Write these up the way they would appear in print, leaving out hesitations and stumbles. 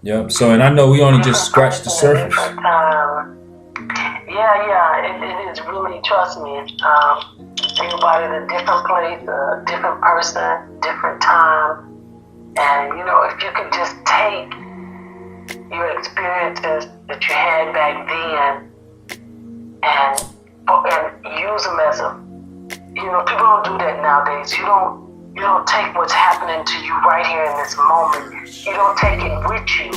Yep. So, and I know we only just Different scratched the person at surface. different time. Yeah, it is really, trust me. Everybody in a different place, a different person, different time. And, if you could just take your experiences that you had back then and use them as people don't do that nowadays. You don't take what's happening to you right here in this moment. You don't take it with you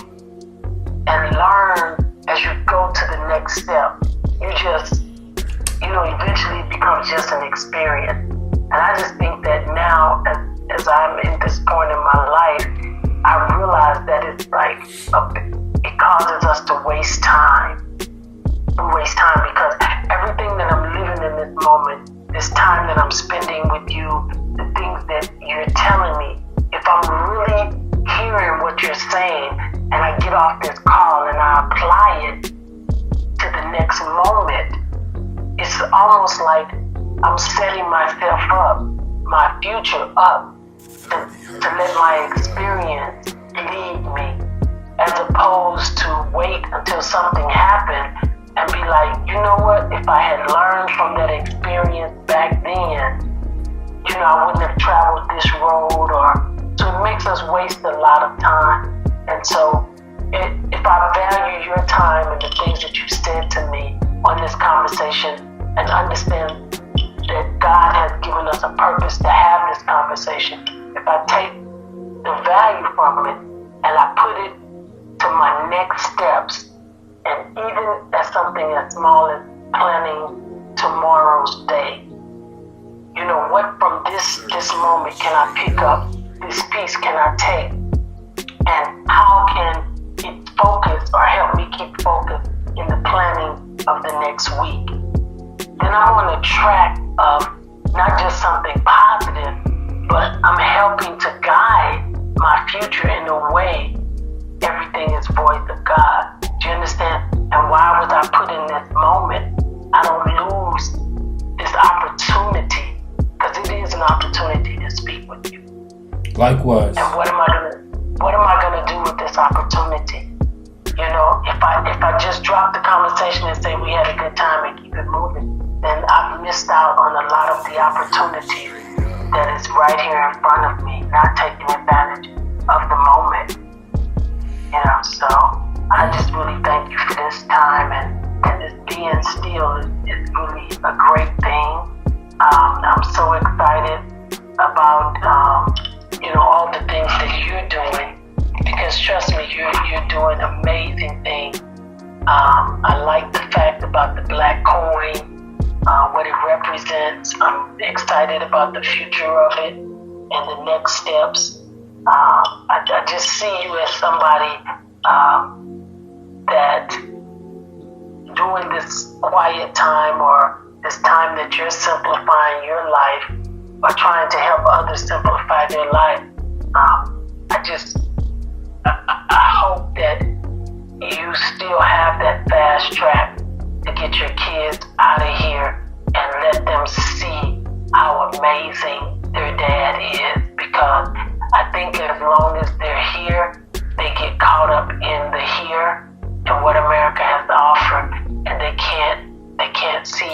and learn as you go to the next step. You just, eventually it becomes just an experience. And I just think that now, as I'm in this point in my life, I realize that it's like it causes us to waste time. We waste time because everything that I'm living in this moment, this time that I'm spending with you, the things that you're telling me, if I'm really hearing what you're saying and I get off this call and I apply it to the next moment, it's almost like I'm setting myself up, my future up, to let my experience lead me, as opposed to wait until something happened and be like, you know what, if I had learned from that experience back then, I wouldn't have traveled this road. So it makes us waste a lot of time. And so if I value your time and the things that you said to me on this conversation and understand that God has given us a purpose to have this conversation, if I take the value from it and I put it to my next steps, and even as something as small as planning tomorrow's day, what from this moment can I pick up, this piece can I take, and how can it focus or help me keep focused in the planning of the next week? Then I'm on a track of not just something positive, but I'm helping to guide my future in a way everything is voice of God. Do you understand? And why was I put in this moment? I don't lose this opportunity, because it is an opportunity to speak with you. Likewise. And what am I gonna do with this opportunity? If I just drop the conversation and say we had a good time and keep it moving, then I've missed out on a lot of the opportunities that is right here in front of me, not taking advantage of the moment. So I just really thank you for this time, and this being still is really a great thing. I'm so excited about all the things that you're doing, because trust me, you're doing amazing things. I like the fact about the black coin, what it represents. I'm excited about the future of it and the next steps. I just see you as somebody that during this quiet time, or this time that you're simplifying your life or trying to help others simplify their life, I hope that you still have that fast track to get your kids out of here and let them see how amazing their dad is, because I think as long as they're here, they get caught up in the here and what America has to offer, and they can't see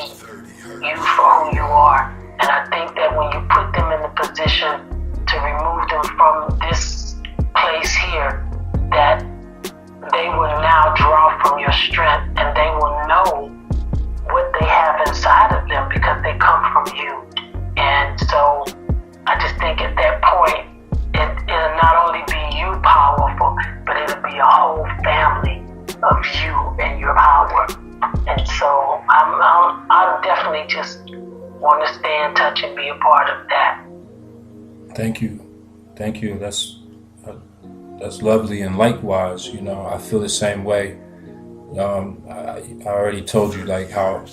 you for who you are. And I think that when you put them in the position to remove them from this place here, that they will now draw from your strength, and they will know what they have inside of them because they come from you. And so I just think at that point, it'll not only be you powerful, but it'll be a whole family of you and your power. And so I definitely just want to stay in touch and be a part of that. Thank you. That's lovely, and likewise, I feel the same way. I already told you like how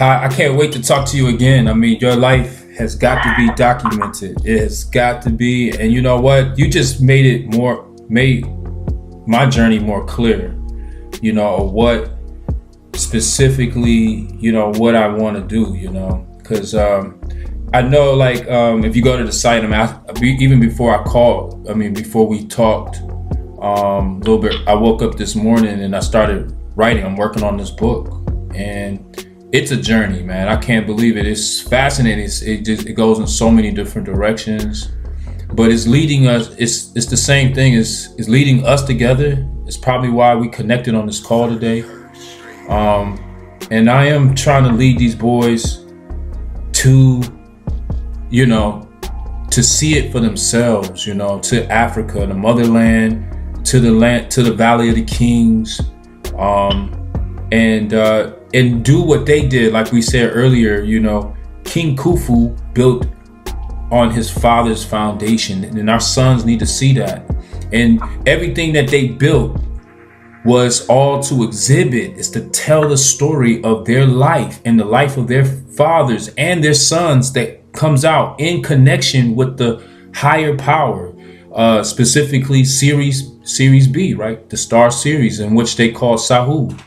I can't wait to talk to you again. I mean, your life has got to be documented. It has got to be, and you know what? You just made my journey more clear. Of what specifically, what I want to do. Because I know, like, if you go to the site, even before I called, before we talked, A little bit. I woke up this morning and I started writing. I'm working on this book, and it's a journey, man. I can't believe it. It's fascinating. It goes in so many different directions, but it's leading us. It's the same thing. It's leading us together. It's probably why we connected on this call today. And I am trying to lead these boys to, you know, to see it for themselves, you know, to Africa, the motherland, to the Valley of the Kings, and do what they did. Like we said earlier, you know, King Khufu built on his father's foundation, and our sons need to see that. And everything that they built was all to exhibit, is to tell the story of their life and the life of their fathers and their sons that comes out in connection with the higher power, specifically Series B, right? The Star Series, in which they call Sahu.